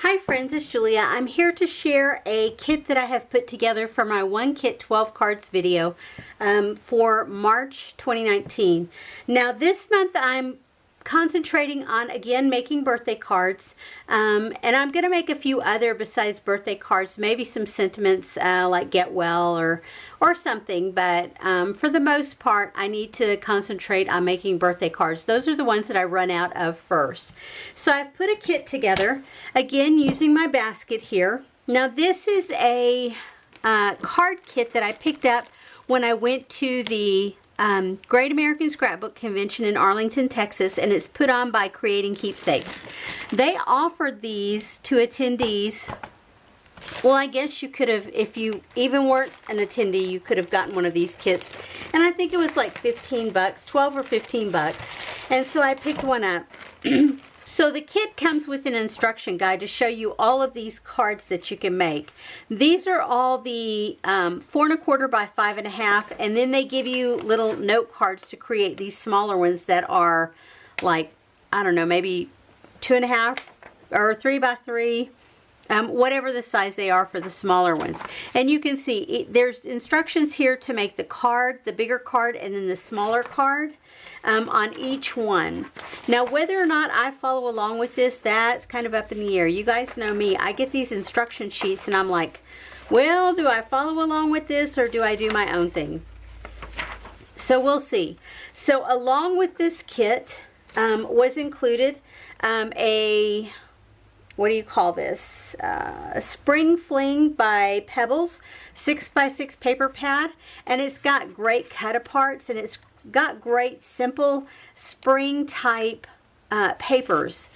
Hi friends, it's Julia. I'm here to share a kit that I have put together for my One Kit 12 Cards video for March 2019. Now this month I'm concentrating on, again, making birthday cards, and I'm going to make a few other besides birthday cards, maybe some sentiments like get well or something, but for the most part I need to concentrate on making birthday cards. Those are the ones that I run out of first. So I've put a kit together, again using my basket here. Now this is a card kit that I picked up when I went to the Great American Scrapbook Convention in Arlington, Texas, and it's put on by Creating Keepsakes. They offered these to attendees. Well, I guess you could have, if you even weren't an attendee, you could have gotten one of these kits. And I think it was like 15 bucks, 12 or 15 bucks. And so I picked one up. So the kit comes with an instruction guide to show you all of these cards that you can make. These are all the 4 1/4 by 5 1/2, and then they give you little note cards to create these smaller ones that are like, I don't know, maybe 2 1/2 or 3 by 3. Whatever the size they are for the smaller ones. And you can see there's instructions here to make the card, the bigger card, and then the smaller card on each one. Now whether or not I follow along with this, that's kind of up in the air. You guys know me. I get these instruction sheets and I'm like, well, do I follow along with this or do I do my own thing? So we'll see. So along with this kit was included what do you call this? A Spring Fling by Pebbles 6x6 paper pad, and it's got great cut aparts and it's got great simple spring type papers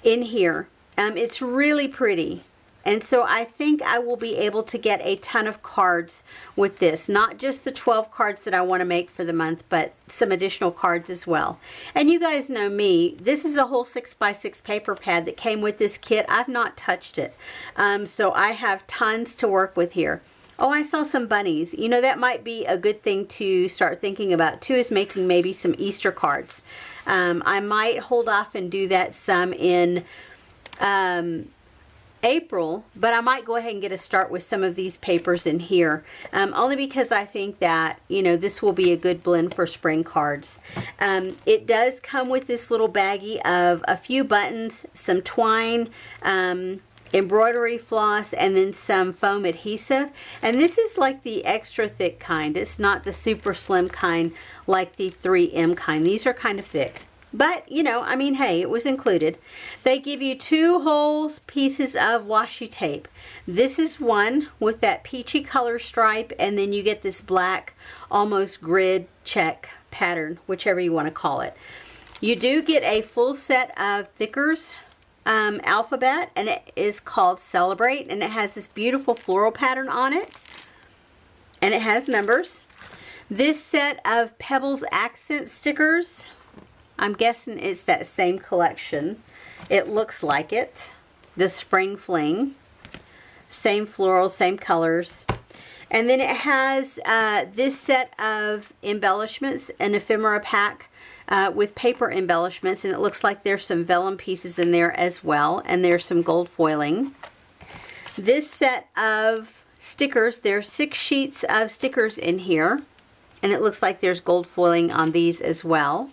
in here. It's really pretty. And so I think I will be able to get a ton of cards with this. Not just the 12 cards that I want to make for the month, but some additional cards as well. And you guys know me. This is a whole 6x6 paper pad that came with this kit. I've not touched it. So I have tons to work with here. Oh, I saw some bunnies. You know, that might be a good thing to start thinking about too, is making maybe some Easter cards. I might hold off and do that some in April, but I might go ahead and get a start with some of these papers in here, only because I think that, you know, this will be a good blend for spring cards. It does come with this little baggie of a few buttons, some twine, embroidery floss, and then some foam adhesive. And this is like the extra thick kind. It's not the super slim kind like the 3M kind. These are kind of thick. But, you know, I mean, hey, it was included. They give you 2 whole pieces of washi tape. This is one with that peachy color stripe, and then you get this black, almost grid check pattern, whichever you want to call it. You do get a full set of Thickers alphabet, and it is called Celebrate, and it has this beautiful floral pattern on it, and it has numbers. This set of Pebbles accent stickers, I'm guessing it's that same collection. It looks like it. The Spring Fling. Same floral, same colors. And then it has this set of embellishments, an ephemera pack with paper embellishments. And it looks like there's some vellum pieces in there as well. And there's some gold foiling. This set of stickers, there's 6 sheets of stickers in here. And it looks like there's gold foiling on these as well.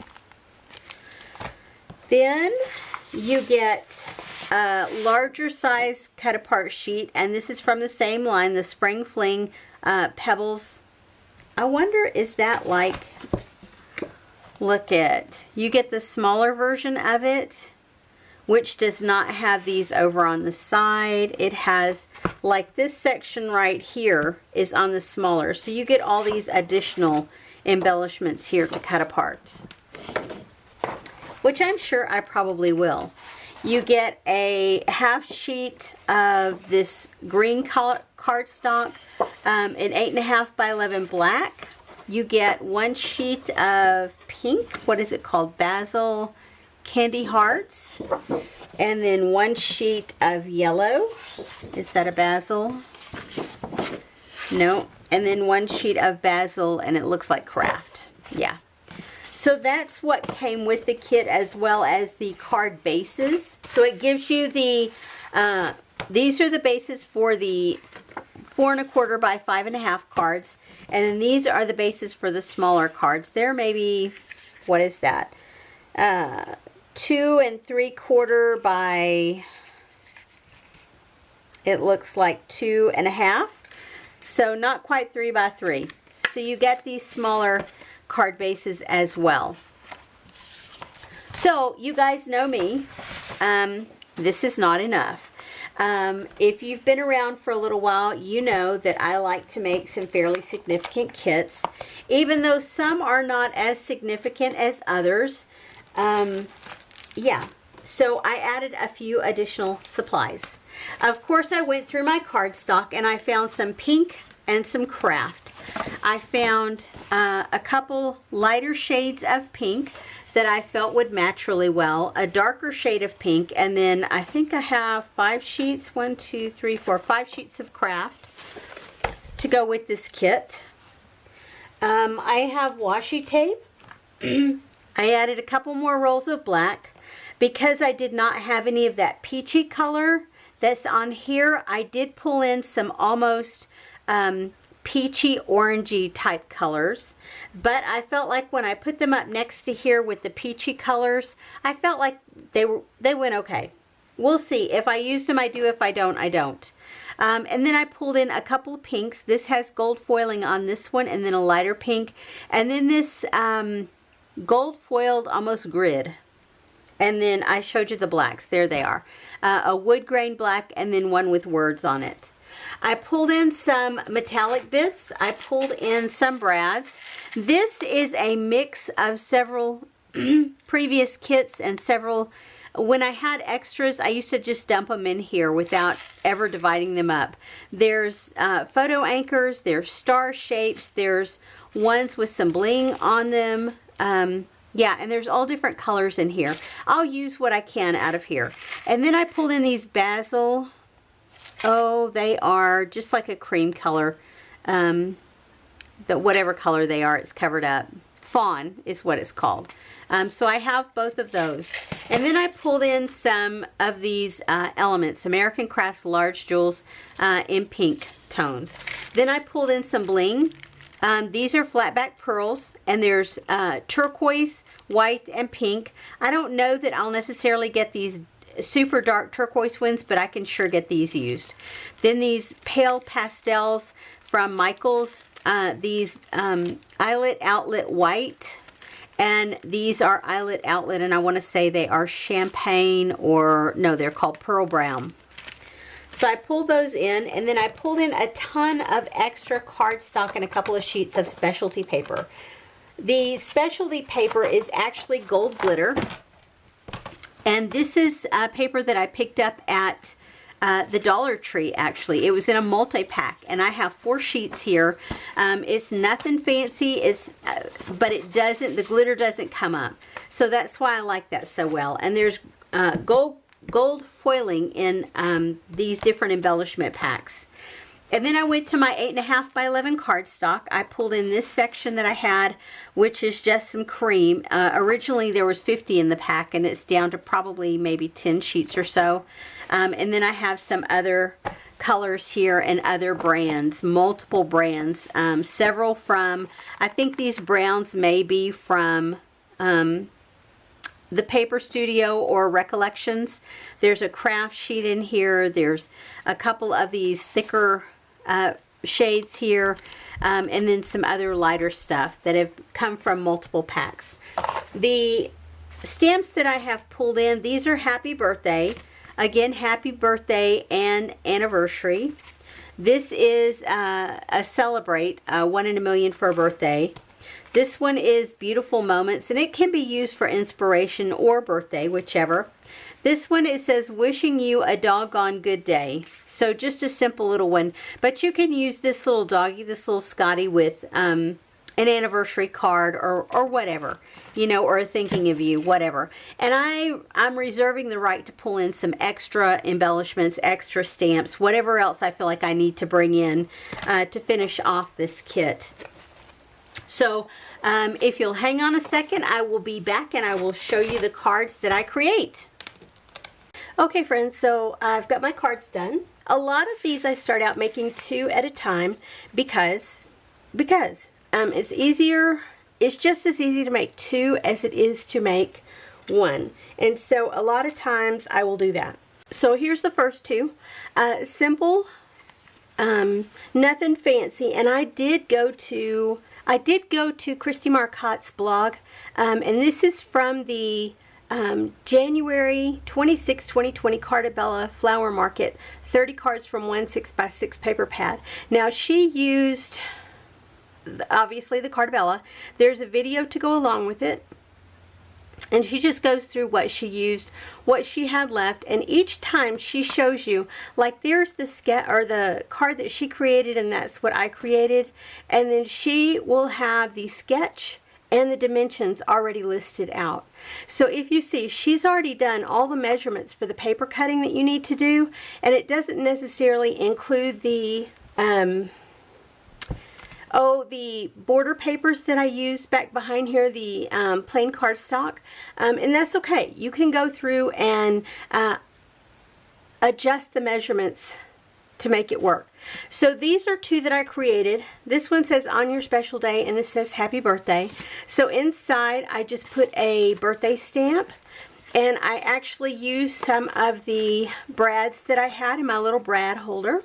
Then you get a larger size cut apart sheet, and this is from the same line, the Spring Fling Pebbles. I wonder, is that like, look at, you get the smaller version of it, which does not have these over on the side. It has, like this section right here is on the smaller, so you get all these additional embellishments here to cut apart, which I'm sure I probably will. You get a half sheet of this green cardstock, an 8 1/2 by 11 black. You get 1 sheet of pink, what is it called? Basil Candy Hearts. And then 1 sheet of yellow. Is that a basil? No. And then 1 sheet of basil, and it looks like craft. Yeah. So that's what came with the kit, as well as the card bases. So it gives you the These are the bases for the 4 1/4 by 5 1/2 cards. And then these are the bases for the smaller cards. They're maybe, what is that? 2 3/4 by, it looks like 2 1/2. So not quite 3 by 3. So you get these smaller card bases as well. So you guys know me. This is not enough. If you've been around for a little while, you know that I like to make some fairly significant kits, even though some are not as significant as others. Yeah, so I added a few additional supplies. Of course, I went through my cardstock and I found some pink and some craft. I found a couple lighter shades of pink that I felt would match really well, a darker shade of pink, and then I think I have 5 sheets, 1, 2, 3, 4, 5 sheets of craft to go with this kit. I have washi tape. I added a couple more rolls of black because I did not have any of that peachy color that's on here. I did pull in some almost peachy orangey type colors, but I felt like when I put them up next to here with the peachy colors, I felt like they went okay. We'll see. If I use them, I do. If I don't, I don't. And then I pulled in a couple of pinks. This has gold foiling on this one, and then a lighter pink, and then this gold foiled almost grid. And then I showed you the blacks. There they are. A wood grain black, and then one with words on it. I pulled in some metallic bits. I pulled in some brads. This is a mix of several previous kits and several. When I had extras, I used to just dump them in here without ever dividing them up. There's photo anchors, there's star shapes, there's ones with some bling on them. Yeah, and there's all different colors in here. I'll use what I can out of here. And then I pulled in these basil. Oh, they are just like a cream color. Whatever color they are, it's covered up. Fawn is what it's called. So I have both of those. And then I pulled in some of these elements, American Crafts Large Jewels in pink tones. Then I pulled in some bling. These are flat back pearls, and there's turquoise, white, and pink. I don't know that I'll necessarily get these super dark turquoise ones, but I can sure get these used. Then these pale pastels from Michaels, these Eyelet Outlet White, and these are Eyelet Outlet, and I want to say they are champagne, or no, they're called pearl brown. So I pulled those in, and then I pulled in a ton of extra cardstock and a couple of sheets of specialty paper. The specialty paper is actually gold glitter. And this is a paper that I picked up at the Dollar Tree, actually. It was in a multi-pack, and I have 4 sheets here. It's nothing fancy, but the glitter doesn't come up. So that's why I like that so well. And there's gold foiling in these different embellishment packs. And then I went to my 8 1/2 by 11 cardstock. I pulled in this section that I had, which is just some cream. Originally there was 50 in the pack, and it's down to probably maybe 10 sheets or so. And then I have some other colors here and other brands, multiple brands, several from, I think these browns may be from the Paper Studio or Recollections. There's a craft sheet in here. There's a couple of these thicker shades here, and then some other lighter stuff that have come from multiple packs. The stamps that I have pulled in, these are happy birthday. Again, happy birthday and anniversary. This is a celebrate, 1 in a million for a birthday. This one is beautiful moments, and it can be used for inspiration or birthday, whichever. This one, it says, wishing you a doggone good day. So just a simple little one. But you can use this little doggy, this little Scotty, with an anniversary card or whatever, you know, or thinking of you, whatever. And I'm reserving the right to pull in some extra embellishments, extra stamps, whatever else I feel like I need to bring in to finish off this kit. So if you'll hang on a second, I will be back and I will show you the cards that I create. Okay friends, so I've got my cards done. A lot of these I start out making 2 at a time because it's easier, it's just as easy to make 2 as it is to make 1. And so a lot of times I will do that. So here's the first 2. Simple, nothing fancy. And I did go to Christy Marcotte's blog, and this is from the January 26, 2020 Cartabella Flower Market, 30 cards from 1 6x6 paper pad. Now she used, obviously, the Cartabella. There's a video to go along with it, and she just goes through what she used, what she had left, and each time she shows you, like there's the sketch or the card that she created, and that's what I created, and then she will have the sketch and the dimensions already listed out. So if you see, she's already done all the measurements for the paper cutting that you need to do, and it doesn't necessarily include the the border papers that I used back behind here, the plain cardstock, and that's okay. You can go through and adjust the measurements to make it work. So these are 2 that I created. This one says on your special day, and this says happy birthday. So inside I just put a birthday stamp, and I actually used some of the brads that I had in my little brad holder.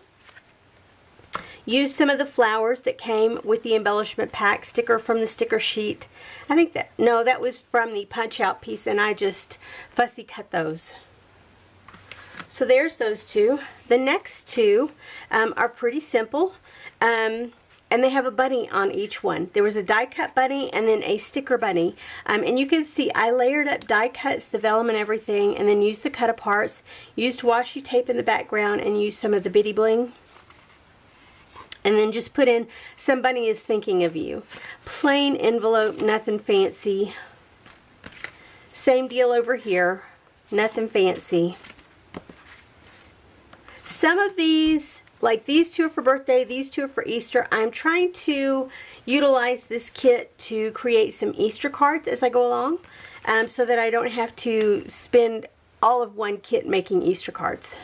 Used some of the flowers that came with the embellishment pack sticker from the sticker sheet. I think that, no, that was from the punch out piece, and I just fussy cut those. So there's those 2. The next 2 are pretty simple, and they have a bunny on each one. There was a die cut bunny and then a sticker bunny, and you can see I layered up die cuts, the vellum and everything, and then used the cut aparts, used washi tape in the background, and used some of the bitty bling. And then just put in some bunny is thinking of you. Plain envelope, nothing fancy. Same deal over here, nothing fancy. Some of these, like these 2 are for birthday, these 2 are for Easter. I'm trying to utilize this kit to create some Easter cards as I go along, so that I don't have to spend all of one kit making Easter cards.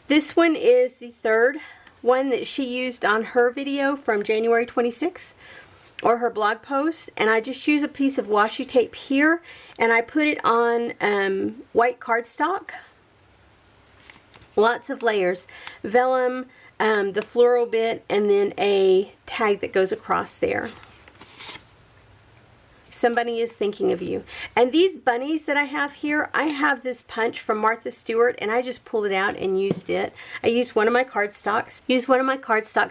This one is the 3rd one that she used on her video from January 26, or her blog post, and I just use a piece of washi tape here, and I put it on white cardstock. Lots of layers, vellum, the floral bit, and then a tag that goes across there. Somebody is thinking of you. And these bunnies that I have here, I have this punch from Martha Stewart, and I just pulled it out and used it. I used one of my cardstocks.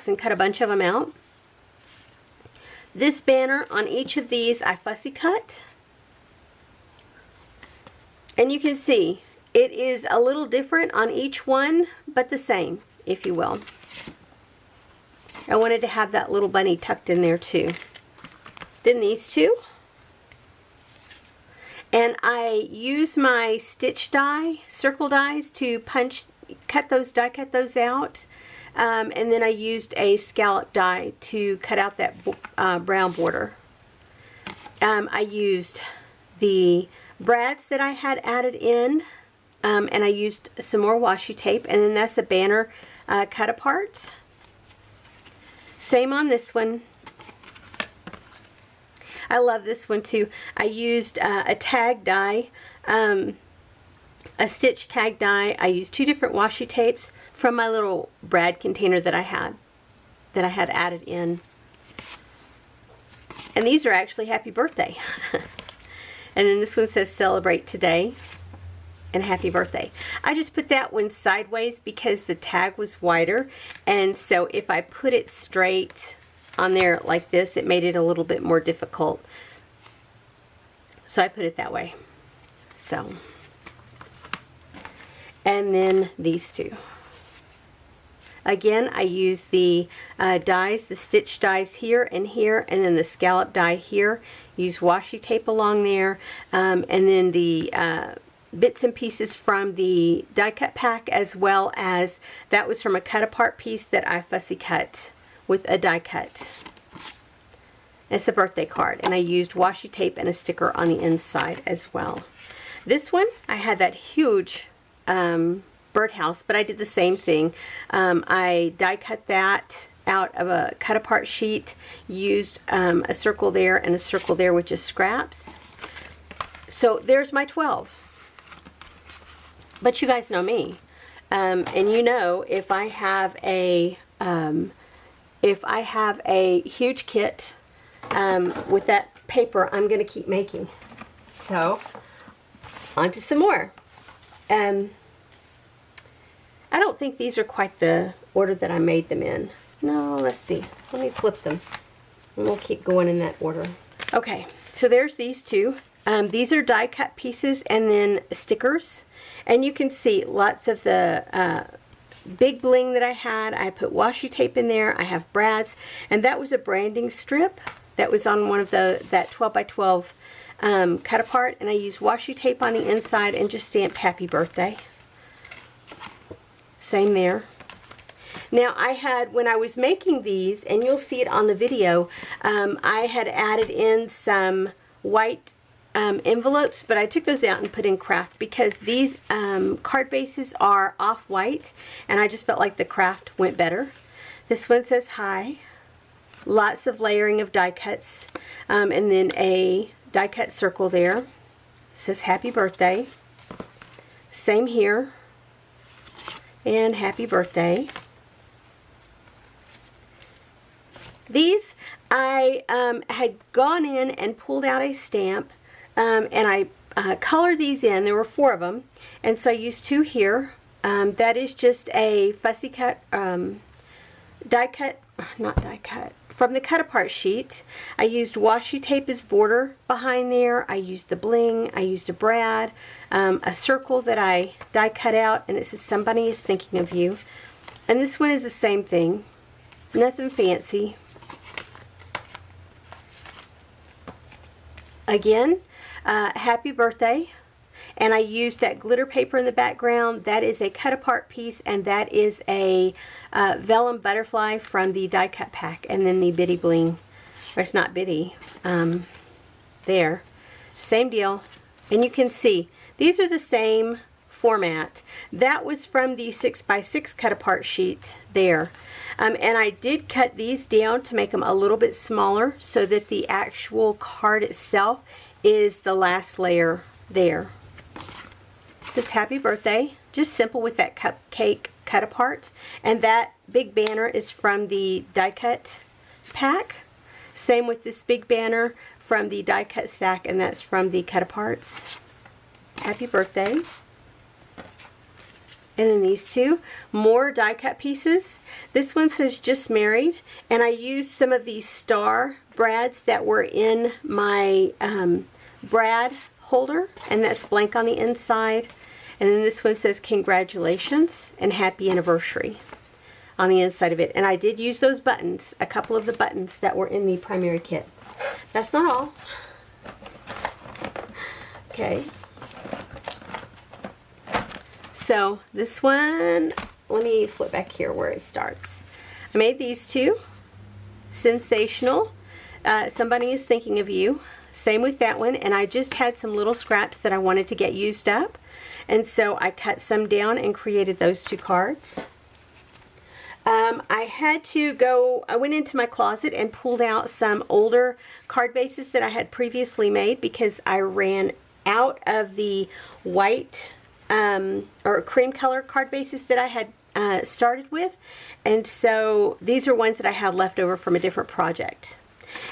And cut a bunch of them out. This banner on each of these I fussy cut. And you can see it is a little different on each one, but the same, if you will. I wanted to have that little bunny tucked in there too. Then these 2. And I use my stitch die, circle dies, to cut those out. And then I used a scallop die to cut out that brown border. I used the brads that I had added in, and I used some more washi tape, and then that's the banner cut apart. Same on this one. I love this one too. I used a tag die, a stitch tag die. I used 2 different washi tapes from my little brad container that I had added in. And these are actually happy birthday. And then this one says celebrate today and happy birthday. I just put that one sideways because the tag was wider, and so if I put it straight on there like this, it made it a little bit more difficult. So I put it that way. So, and then these 2. Again, I use the dies, the stitch dies here, and then the scallop die here. Use washi tape along there, and then the bits and pieces from the die cut pack, as well as that was from a cut apart piece that I fussy cut with a die cut. It's a birthday card, and I used washi tape and a sticker on the inside as well. This one, I had that huge birdhouse, but I did the same thing. I die cut that out of a cut apart sheet, used a circle there and a circle there with just scraps. So there's my 12. But you guys know me, and you know if I have a huge kit with that paper, I'm going to keep making. So on to some more. I don't think these are quite the order that I made them in. No, let's see. Let me flip them. And we'll keep going in that order. Okay, so there's these two. These are die cut pieces and then stickers. And you can see lots of the big bling that I had. I put washi tape in there. I have brads. And that was a branding strip that was on one of that 12 by 12 cut apart. And I used washi tape on the inside and just stamped happy birthday. Same there. Now I had, when I was making these, and you'll see it on the video, I had added in some white envelopes, but I took those out and put in craft because these card bases are off-white, and I just felt like the craft went better. This one says hi. Lots of layering of die cuts, and then a die cut circle there. It says happy birthday. Same here. And happy birthday. These, I had gone in and pulled out a stamp, and I colored these in. There were 4 of them, and so I used 2 here. That is just a fussy cut, die cut, not die cut, from the cut apart sheet. I used washi tape as border behind there. I used the bling. I used a brad, a circle that I die cut out, and it says somebody is thinking of you. And this one is the same thing, nothing fancy. Again, happy birthday, and I used that glitter paper in the background. That is a cut apart piece, and that is a vellum butterfly from the die cut pack, and then the bitty bling, or it's not bitty, there, same deal. And you can see these are the same format. That was from the 6x6 cut apart sheet there. And I did cut these down to make them a little bit smaller so that the actual card itself is the last layer there. It says happy birthday, just simple with that cupcake cut apart. And that big banner is from the die cut pack. Same with this big banner from the die cut stack, and that's from the cut aparts. Happy birthday. And then these 2 more die cut pieces. This one says just married, and I used some of these star brads that were in my brad holder, and that's blank on the inside. And then this one says congratulations and happy anniversary on the inside of it. And I did use those buttons, a couple of the buttons that were in the primary kit. That's not all. Okay. So this one, let me flip back here where it starts. I made these 2. Sensational. Somebody is thinking of you. Same with that one. And I just had some little scraps that I wanted to get used up. And so I cut some down and created those 2 cards. I went into my closet and pulled out some older card bases that I had previously made because I ran out of the white or cream color card bases that I had started with, and so these are ones that I had left over from a different project.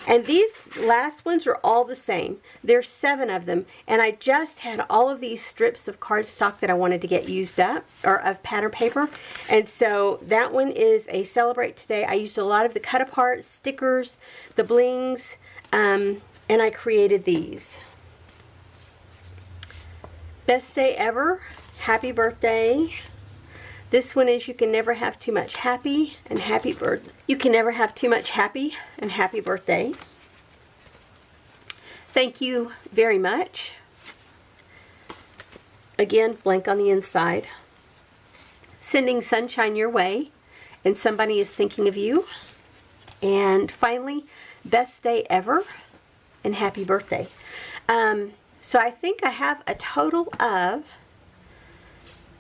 And these last ones are all the same. There's 7 of them, and I just had all of these strips of cardstock that I wanted to get used up, or of pattern paper, and so that one is a Celebrate Today. I used a lot of the cut apart stickers, the blings, and I created these. Best day ever, happy birthday. This one is you can never have too much happy and happy birthday. You can never have too much happy and happy birthday. Thank you very much. Again, blank on the inside. Sending sunshine your way, and somebody is thinking of you. And finally, best day ever and happy birthday. So I think I have a total of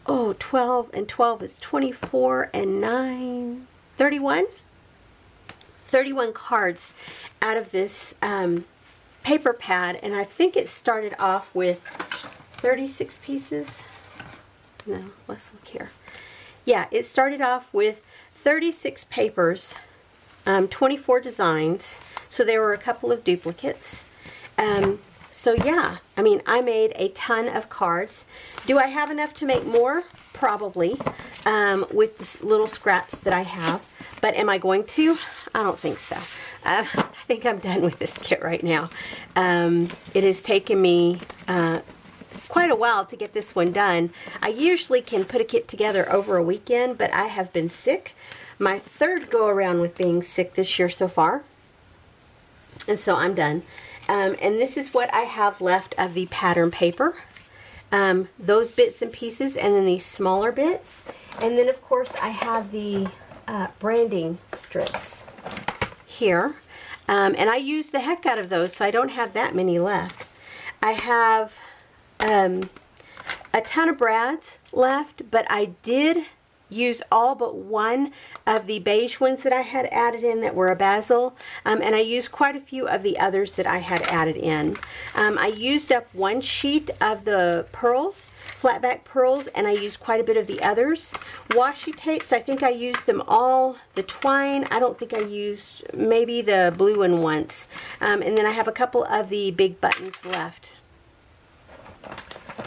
oh, 12 and 12 is 24 and 9, 31? 31 cards out of this paper pad, and I think it started off with 36 pieces. No, let's look here. Yeah, it started off with 36 papers, 24 designs, so there were a couple of duplicates. So yeah, I mean, I made a ton of cards. Do I have enough to make more? Probably, with the little scraps that I have. But am I going to? I don't think so. I think I'm done with this kit right now. It has taken me quite a while to get this one done. I usually can put a kit together over a weekend, but I have been sick. My third go around with being sick this year so far. And so I'm done. And this is what I have left of the pattern paper. Those bits and pieces, and then these smaller bits. And then of course I have the branding strips here. And I used the heck out of those, so I don't have that many left. I have a ton of brads left, but I did use all but one of the beige ones that I had added in that were a basil, and I used quite a few of the others that I had added in. I used up one sheet of the pearls, flat back pearls, and I used quite a bit of the others. Washi tapes, I think I used them all. The twine, I don't think I used, maybe the blue one once. And then I have a couple of the big buttons left.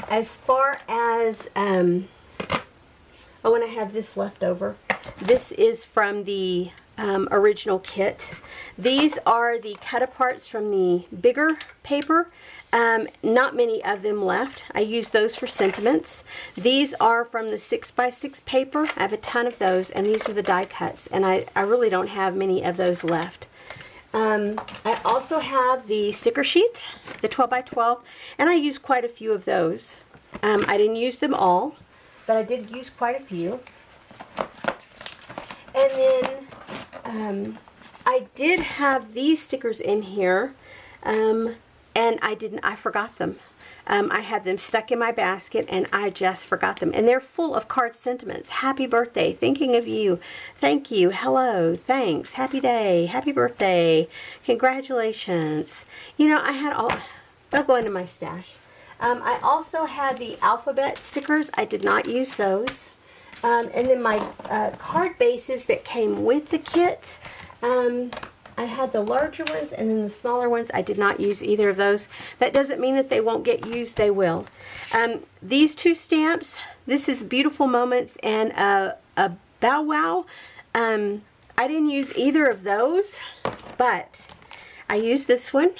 As far as, oh, and I have this left over. This is from the original kit. These are the cut aparts from the bigger paper. Not many of them left. I use those for sentiments. These are from the 6x6 paper. I have a ton of those, and these are the die cuts, and I really don't have many of those left. I also have the sticker sheet, the 12x12, and I use quite a few of those. I didn't use them all, but I did use quite a few. And then I did have these stickers in here, and I forgot them. I had them stuck in my basket, and I just forgot them. And they're full of card sentiments. Happy birthday, thinking of you, thank you, hello, thanks, happy day, happy birthday, congratulations. You know, I had all, they'll go into my stash. I also had the alphabet stickers. I did not use those. And then my card bases that came with the kit. I had the larger ones and then the smaller ones. I did not use either of those. That doesn't mean that they won't get used. They will. These two stamps, this is Beautiful Moments and a Bow Wow. I didn't use either of those, but I used this one.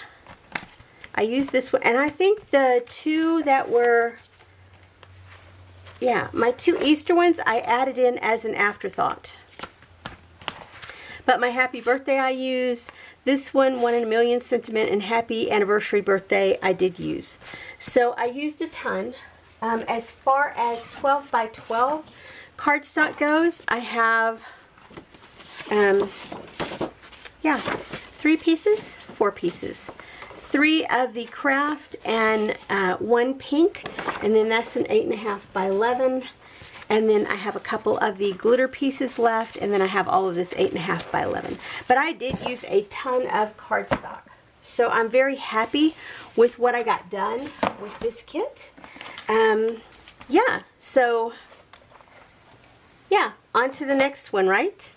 I used this one, and I think the two that were, yeah, my two Easter ones I added in as an afterthought. But my happy birthday I used. This one, 1 in a Million sentiment, and happy anniversary birthday I did use. So I used a ton. As far as 12x12 cardstock goes, I have, yeah, 3 pieces, 4 pieces. 3 of the craft and 1 pink, and then that's an 8.5 by 11. And then I have a couple of the glitter pieces left, and then I have all of this 8.5 by 11. But I did use a ton of cardstock. So I'm very happy with what I got done with this kit. Yeah, so yeah, on to the next one, right?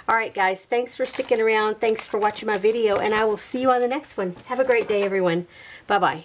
Alright guys, thanks for sticking around. Thanks for watching my video, and I will see you on the next one. Have a great day, everyone. Bye-bye.